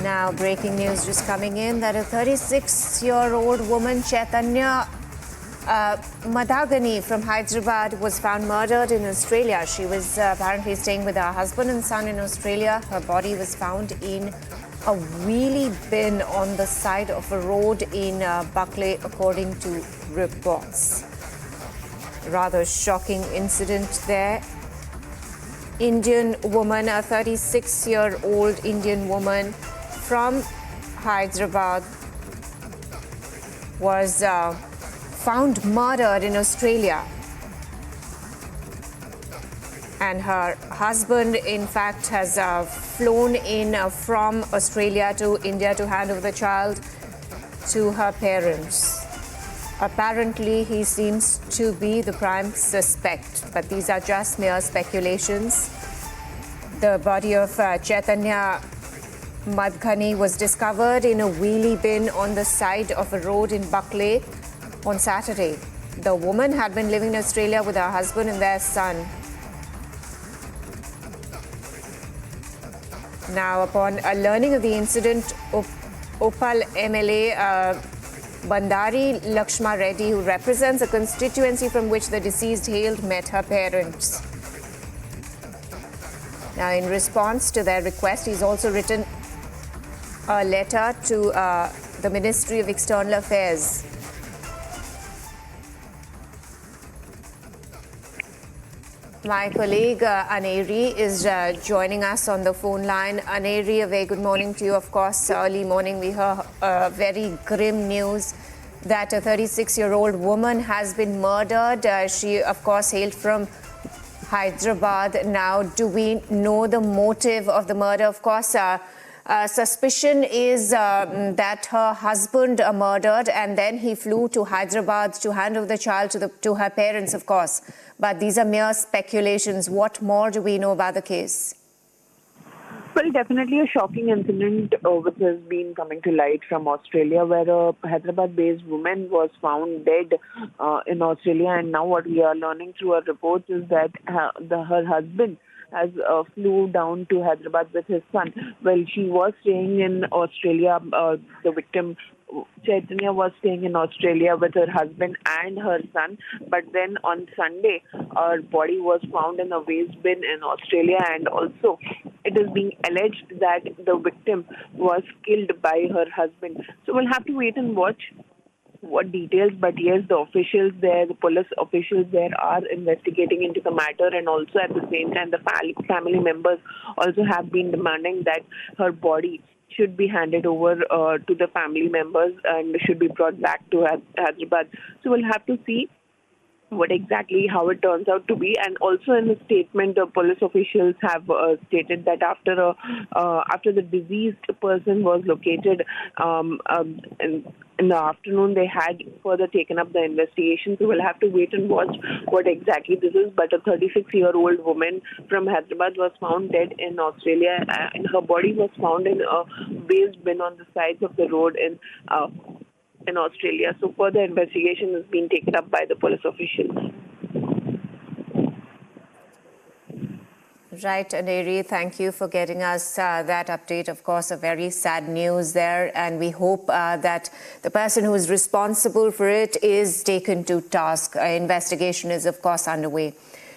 Now, breaking news just coming in that a 36-year-old woman, Chaithanya Madhagani from Hyderabad, was found murdered in Australia. She was apparently staying with her husband and son in Australia. Her body was found in a wheelie bin on the side of a road in Buckley, according to reports. Rather shocking incident there. Indian woman, a 36-year-old Indian woman from Hyderabad, was found murdered in Australia. And her husband, in fact, has flown in from Australia to India to hand over the child to her parents. Apparently, he seems to be the prime suspect, but these are just mere speculations. The body of Chaithanya Madhagani was discovered in a wheelie bin on the side of a road in Buckley on Saturday. The woman had been living in Australia with her husband and their son. Now, upon learning of the incident, Uppal MLA Bandari Lakshma Reddy, who represents a constituency from which the deceased hailed, met her parents. Now, in response to their request, he's also written a letter to the Ministry of External Affairs. My colleague Aneri is joining us on the phone line. Aneri, a very good morning to you. Of course, early morning we heard very grim news that a 36-year-old woman has been murdered. She, of course, hailed from Hyderabad. Now, do we know the motive of the murder? Of course, suspicion is that her husband murdered and then he flew to Hyderabad to hand over the child to her parents, of course. But these are mere speculations. What more do we know about the case? Well, definitely a shocking incident which has been coming to light from Australia, where a Hyderabad-based woman was found dead in Australia. And now what we are learning through our reports is that her husband has flew down to Hyderabad with his son. Well, she was staying in Australia. The victim, Chaitanya, was staying in Australia with her husband and her son. But then on Sunday, her body was found in a waste bin in Australia. And also, it is being alleged that the victim was killed by her husband. So we'll have to wait and watch what details, but yes, the officials there, the police officials there are investigating into the matter, and also at the same time the family members also have been demanding that her body should be handed over to the family members and should be brought back to Hyderabad. So we'll have to see what exactly, how it turns out to be. And also in the statement, the police officials have stated that after the deceased person was located in the afternoon, they had further taken up the investigation. So we'll have to wait and watch what exactly this is. But a 36-year-old woman from Hyderabad was found dead in Australia, and her body was found in a waste bin on the sides of the road in Australia. So further investigation has been taken up by the police officials. Right, Aneri, thank you for getting us that update. Of course, a very sad news there, and we hope that the person who is responsible for it is taken to task. Investigation is, of course, underway.